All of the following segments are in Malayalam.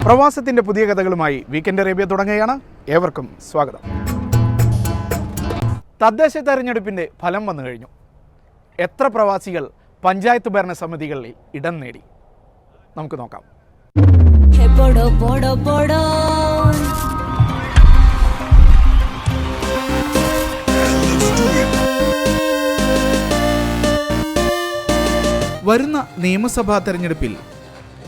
പ്രവാസത്തിൻ്റെ പുതിയ കഥകളുമായി വീക്കെൻഡ് അറേബ്യ തുടങ്ങുകയാണ്. ഏവർക്കും സ്വാഗതം. തദ്ദേശ തെരഞ്ഞെടുപ്പിൻ്റെ ഫലം വന്നു കഴിഞ്ഞു. എത്ര പ്രവാസികൾ പഞ്ചായത്ത് ഭരണ സമിതികളിൽ ഇടം നേടി? നമുക്ക് നോക്കാം. വരുന്ന നിയമസഭാ തെരഞ്ഞെടുപ്പിൽ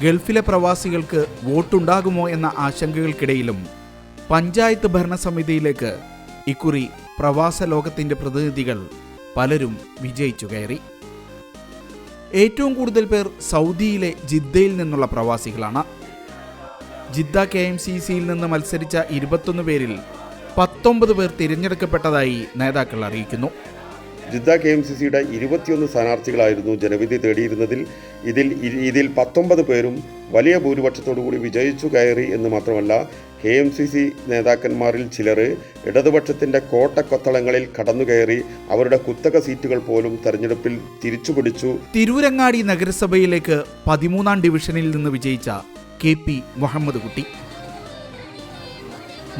ഗൾഫിലെ പ്രവാസികൾക്ക് വോട്ടുണ്ടാകുമോ എന്ന ആശങ്കകൾക്കിടയിലും പഞ്ചായത്ത് ഭരണസമിതിയിലേക്ക് ഇക്കുറി പ്രവാസ ലോകത്തിൻ്റെ പ്രതിനിധികൾ പലരും വിജയിച്ചു കയറി. ഏറ്റവും കൂടുതൽ പേർ സൗദിയിലെ ജിദ്ദയിൽ നിന്നുള്ള പ്രവാസികളാണ്. ജിദ്ദ KMCCയിൽ നിന്ന് മത്സരിച്ച 21 പേരിൽ 19 പേർ തിരഞ്ഞെടുക്കപ്പെട്ടതായി നേതാക്കൾ അറിയിക്കുന്നു. ജിദ്ദ KMCCയുടെ 21 സ്ഥാനാർത്ഥികളായിരുന്നു ജനവിധി തേടിയിരുന്നതിൽ. ഇതിൽ 19 പേരും വലിയ ഭൂരിപക്ഷത്തോടുകൂടി വിജയിച്ചു കയറി എന്ന് മാത്രമല്ല, KMCC നേതാക്കന്മാരിൽ ചിലർ ഇടതുപക്ഷത്തിൻ്റെ കോട്ടക്കൊത്തളങ്ങളിൽ കടന്നുകയറി അവരുടെ കുത്തക സീറ്റുകൾ പോലും തെരഞ്ഞെടുപ്പിൽ തിരിച്ചുപിടിച്ചു. തിരൂരങ്ങാടി നഗരസഭയിലേക്ക് 13ാം ഡിവിഷനിൽ നിന്ന് വിജയിച്ച KP മുഹമ്മദ് കുട്ടി,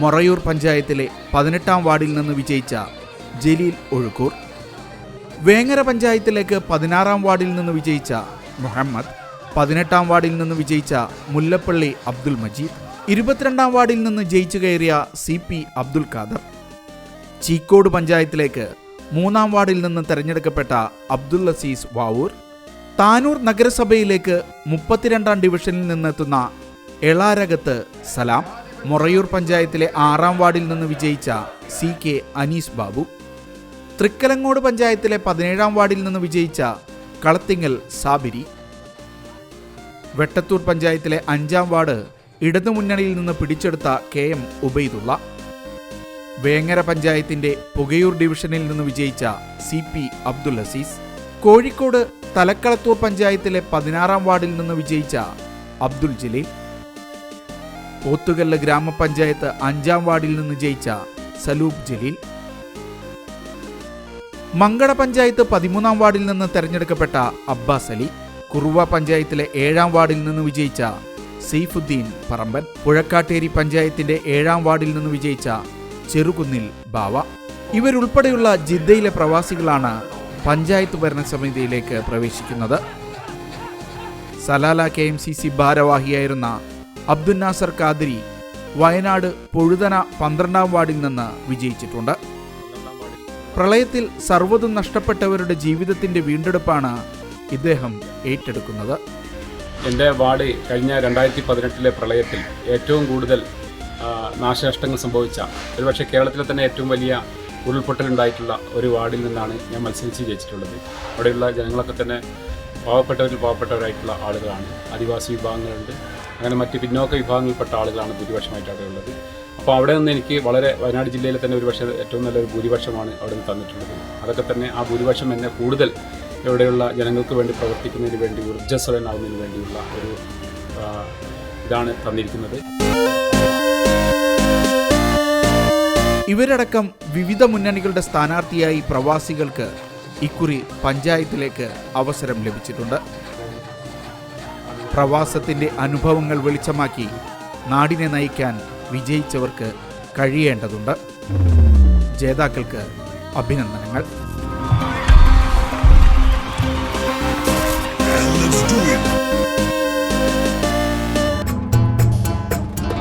മൊറയൂർ പഞ്ചായത്തിലെ 18ാം വാർഡിൽ നിന്ന് വിജയിച്ച ജലീൽ ഒഴുക്കൂർ, വേങ്ങര പഞ്ചായത്തിലേക്ക് 16ാം വാർഡിൽ നിന്ന് വിജയിച്ച മുഹമ്മദ്, 18ാം വാർഡിൽ നിന്ന് വിജയിച്ച മുല്ലപ്പള്ളി അബ്ദുൽ മജീദ്, 22ാം വാർഡിൽ നിന്ന് ജയിച്ചു കയറിയ CP അബ്ദുൽ ഖാദർ, ചീക്കോട് പഞ്ചായത്തിലേക്ക് 3ാം വാർഡിൽ നിന്ന് തെരഞ്ഞെടുക്കപ്പെട്ട അബ്ദുൽ അസീസ് വാവൂർ, താനൂർ നഗരസഭയിലേക്ക് 32ാം ഡിവിഷനിൽ നിന്നെത്തുന്ന എളാരകത്ത് സലാം, മൊറയൂർ പഞ്ചായത്തിലെ 6ാം വാർഡിൽ നിന്ന് വിജയിച്ച CK അനീസ് ബാബു, തൃക്കലങ്ങോട് പഞ്ചായത്തിലെ 17ാം വാർഡിൽ നിന്ന് വിജയിച്ച കളത്തിങ്ങൽ സാബിരി, വെട്ടത്തൂർ പഞ്ചായത്തിലെ 5ാം വാർഡ് ഇടതുമുന്നണിയിൽ നിന്ന് പിടിച്ചെടുത്ത KM ഉബൈദുള്ള, വേങ്ങര പഞ്ചായത്തിന്റെ പുകയൂർ ഡിവിഷനിൽ നിന്ന് വിജയിച്ച CP അബ്ദുൽ അസീസ്, കോഴിക്കോട് തലക്കളത്തൂർ പഞ്ചായത്തിലെ 16ാം വാർഡിൽ നിന്ന് വിജയിച്ച അബ്ദുൽ ജലീൽ, പോത്തുകല്ല് ഗ്രാമപഞ്ചായത്ത് 5ാം വാർഡിൽ നിന്ന് ജയിച്ച സലൂബ് ജലീൽ, മങ്കട പഞ്ചായത്ത് 13ാം വാർഡിൽ നിന്ന് തെരഞ്ഞെടുക്കപ്പെട്ട അബ്ബാസ് അലി, കുറുവ പഞ്ചായത്തിലെ 7ാം വാർഡിൽ നിന്ന് വിജയിച്ച സെയ്ഫുദ്ദീൻ പറമ്പൻ, പുഴക്കാട്ടേരി പഞ്ചായത്തിന്റെ 7ാം വാർഡിൽ നിന്ന് വിജയിച്ച ചെറുകുന്നിൽ ബാവ, ഇവരുൾപ്പെടെയുള്ള ജിദ്ദയിലെ പ്രവാസികളാണ് പഞ്ചായത്ത് ഭരണസമിതിയിലേക്ക് പ്രവേശിക്കുന്നത്. സലാല KMCC ഭാരവാഹിയായിരുന്ന അബ്ദുൽ നാസർ ഖാദിരി വയനാട് പൊഴുതന 12ാം വാർഡിൽ നിന്ന് വിജയിച്ചിട്ടുണ്ട്. പ്രളയത്തിൽ സർവ്വതും നഷ്ടപ്പെട്ടവരുടെ ജീവിതത്തിന്റെ വീണ്ടെടുപ്പാണ് ഇദ്ദേഹം ഏറ്റെടുക്കുന്നത്. എൻ്റെ വാർഡ് കഴിഞ്ഞ 2018 പ്രളയത്തിൽ ഏറ്റവും കൂടുതൽ നാശനഷ്ടങ്ങൾ സംഭവിച്ച, ഒരുപക്ഷെ കേരളത്തിലെ തന്നെ ഏറ്റവും വലിയ ഉരുൾപൊട്ടലുണ്ടായിട്ടുള്ള ഒരു വാർഡിൽ നിന്നാണ് ഞാൻ മത്സരിച്ച് ജയിച്ചിട്ടുള്ളത്. അവിടെയുള്ള ജനങ്ങളൊക്കെ തന്നെ പാവപ്പെട്ടവരായിട്ടുള്ള ആളുകളാണ്. ആദിവാസി വിഭാഗങ്ങളുണ്ട്, അങ്ങനെ മറ്റ് പിന്നോക്ക വിഭാഗങ്ങളിൽപ്പെട്ട ആളുകളാണ് ഭൂരിപക്ഷമായിട്ട് അവിടെ ഉള്ളത്. അപ്പോൾ അവിടെ നിന്ന് എനിക്ക് വളരെ, വയനാട് ജില്ലയിൽ തന്നെ ഒരുപക്ഷെ ഏറ്റവും നല്ലൊരു ഭൂരിപക്ഷമാണ് അവിടെ നിന്ന് തന്നിട്ടുള്ളത്. അതൊക്കെ തന്നെ ആ ഭൂരിപക്ഷം എന്നെ കൂടുതൽ ഇവിടെയുള്ള ജനങ്ങൾക്ക് വേണ്ടി പ്രവർത്തിക്കുന്നതിന് വേണ്ടി, ഊർജ്ജസ്വലനാവുന്നതിന് വേണ്ടിയുള്ള ഒരു ഇതാണ് തന്നിരിക്കുന്നത്. ഇവരടക്കം വിവിധ മുന്നണികളുടെ സ്ഥാനാർത്ഥിയായി പ്രവാസികൾക്ക് ഇക്കുറി പഞ്ചായത്തിലേക്ക് അവസരം ലഭിച്ചിട്ടുണ്ട്. പ്രവാസത്തിന്റെ അനുഭവങ്ങൾ വെളിച്ചമാക്കി നാടിനെ നയിക്കാൻ വിജയിച്ചവർക്ക് കഴിയേണ്ടതുണ്ട്. ജേതാക്കൾക്ക് അഭിനന്ദനങ്ങൾ.